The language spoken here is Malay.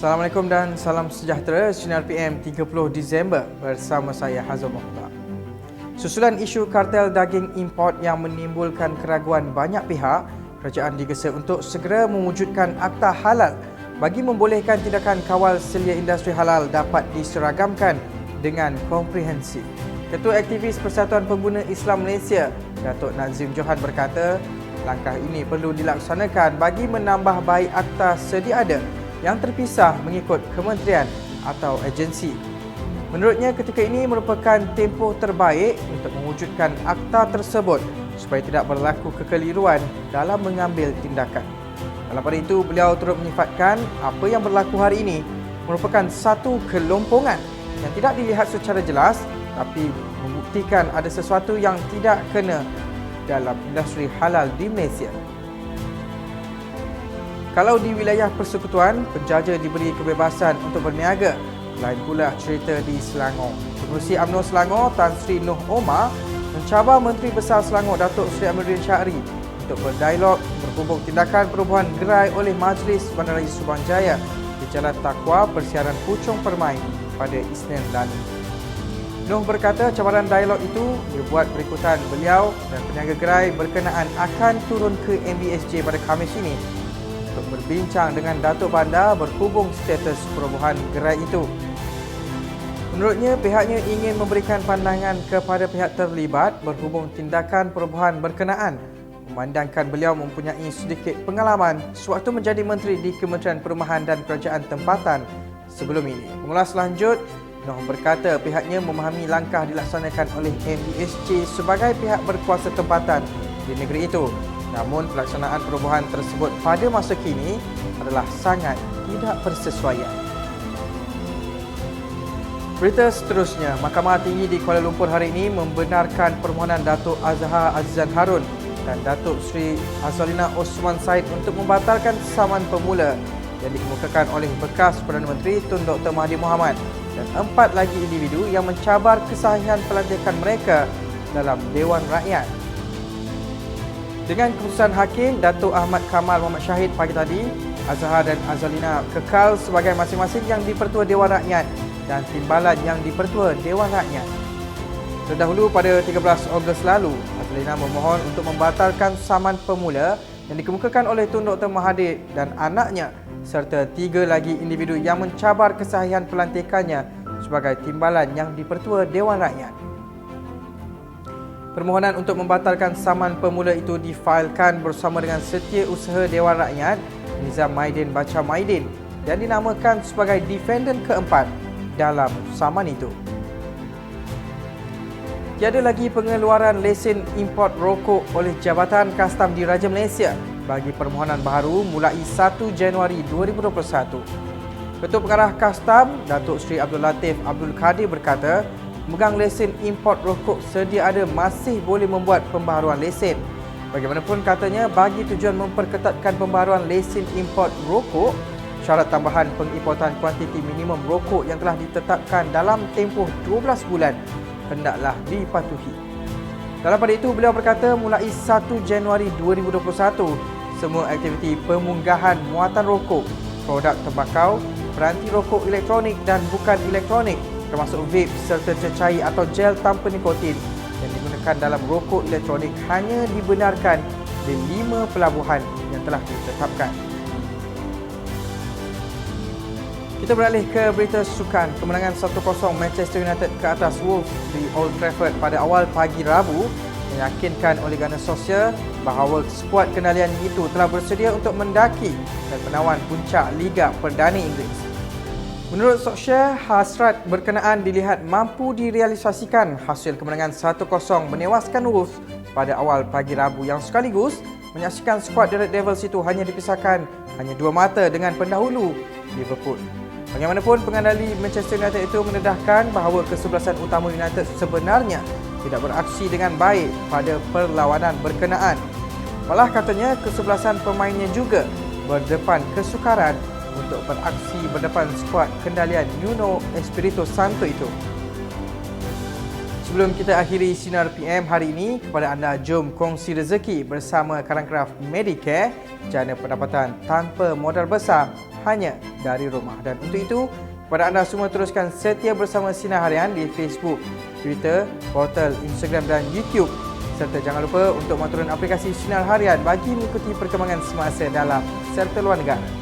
Assalamualaikum dan salam sejahtera. Sinar PM 30 Disember bersama saya Hazal Mokhtar. Susulan isu kartel daging import yang menimbulkan keraguan banyak pihak, kerajaan digesa untuk segera mewujudkan akta halal bagi membolehkan tindakan kawal selia industri halal dapat diseragamkan dengan komprehensif. Ketua Aktivis Persatuan Pengguna Islam Malaysia, Datuk Nazim Johan berkata, langkah ini perlu dilaksanakan bagi menambah baik akta sedia ada yang terpisah mengikut kementerian atau agensi. Menurutnya, ketika ini merupakan tempoh terbaik untuk mewujudkan akta tersebut supaya tidak berlaku kekeliruan dalam mengambil tindakan. Dalam pada itu, beliau turut menyifatkan apa yang berlaku hari ini merupakan satu kelompongan yang tidak dilihat secara jelas tapi membuktikan ada sesuatu yang tidak kena dalam industri halal di Malaysia. Kalau di wilayah persekutuan, penjaja diberi kebebasan untuk berniaga. Lain pula cerita di Selangor. Pengerusi UMNO Selangor, Tan Sri Noh Omar, mencabar Menteri Besar Selangor, Datuk Seri Amiruddin Syahri untuk berdialog berhubung tindakan perubahan gerai oleh Majlis Bandaraya Subang Jaya di Jalan Takwa, Persiaran Puchong Permai pada Isnin lalu. Noh berkata cabaran dialog itu dibuat berikutan beliau dan peniaga gerai berkenaan akan turun ke MBSJ pada Khamis ini untuk berbincang dengan Datuk Bandar berhubung status perubahan gerai itu. Menurutnya, pihaknya ingin memberikan pandangan kepada pihak terlibat berhubung tindakan perubahan berkenaan, memandangkan beliau mempunyai sedikit pengalaman sewaktu menjadi menteri di Kementerian Perumahan dan Kerajaan Tempatan sebelum ini. Pengulas lanjut, Noh berkata pihaknya memahami langkah dilaksanakan oleh MBSJ sebagai pihak berkuasa tempatan di negeri itu. Namun pelaksanaan perubahan tersebut pada masa kini adalah sangat tidak bersesuaian. Berita seterusnya, Mahkamah Tinggi di Kuala Lumpur hari ini membenarkan permohonan Datuk Azhar Azizan Harun dan Datuk Sri Azalina Osman Said untuk membatalkan saman pemula yang dikemukakan oleh bekas Perdana Menteri Tun Dr. Mahathir Mohamad dan 4 lagi individu yang mencabar kesahihan pelantikan mereka dalam Dewan Rakyat. Dengan keputusan hakim, Datuk Ahmad Kamal Muhammad Syahid pagi tadi, Azhar dan Azalina kekal sebagai masing-masing yang di-Pertua Dewan Rakyat dan timbalan yang di-Pertua Dewan Rakyat. Terdahulu pada 13 Ogos lalu, Azalina memohon untuk membatalkan saman pemula yang dikemukakan oleh Tun Dr. Mahathir dan anaknya serta 3 lagi individu yang mencabar kesahihan pelantikannya sebagai timbalan yang di-Pertua Dewan Rakyat. Permohonan untuk membatalkan saman pemula itu difailkan bersama dengan Setiausaha Dewan Rakyat Nizam Maidin Bacha Maidin dan dinamakan sebagai defendant keempat dalam saman itu. Tiada lagi pengeluaran lesen import rokok oleh Jabatan Kastam Diraja Malaysia bagi permohonan baharu mulai 1 Januari 2021. Ketua Pengarah Kastam, Datuk Seri Abdul Latif Abdul Kadir berkata, pemegang lesen import rokok sedia ada masih boleh membuat pembaharuan lesen. Bagaimanapun katanya, bagi tujuan memperketatkan pembaharuan lesen import rokok, syarat tambahan pengimportan kuantiti minimum rokok yang telah ditetapkan dalam tempoh 12 bulan hendaklah dipatuhi. Dalam pada itu, beliau berkata mulai 1 Januari 2021, semua aktiviti pemunggahan muatan rokok, produk tembakau, peranti rokok elektronik dan bukan elektronik termasuk vape serta cecair atau gel tanpa nikotin yang digunakan dalam rokok elektronik hanya dibenarkan di 5 pelabuhan yang telah ditetapkan. Kita beralih ke berita sukan. Kemenangan 1-0 Manchester United ke atas Wolves di Old Trafford pada awal pagi Rabu meyakinkan Ole Gunnar Solskjaer bahawa skuad kendalian itu telah bersedia untuk mendaki dan menawan puncak Liga Perdana Inggeris. Menurut Solskjaer, hasrat berkenaan dilihat mampu direalisasikan hasil kemenangan 1-0 menewaskan Wolves pada awal pagi Rabu yang sekaligus menyaksikan skuad The Red Devils itu hanya dipisahkan hanya 2 mata dengan pendahulu Liverpool. Bagaimanapun, pengendali Manchester United itu mendedahkan bahawa kesebelasan utama United sebenarnya tidak beraksi dengan baik pada perlawanan berkenaan. Malah katanya kesebelasan pemainnya juga berdepan kesukaran untuk beraksi berdepan skuad kendalian Nuno Espirito Santo itu. Sebelum kita akhiri Sinar PM hari ini, kepada anda jom kongsi rezeki bersama Karangkraf Medicare, jana pendapatan tanpa modal besar hanya dari rumah. Dan untuk itu, kepada anda semua teruskan setia bersama Sinar Harian di Facebook, Twitter, portal, Instagram dan YouTube. Serta jangan lupa untuk turun aplikasi Sinar Harian bagi mengikuti perkembangan semasa dalam serta luar negara.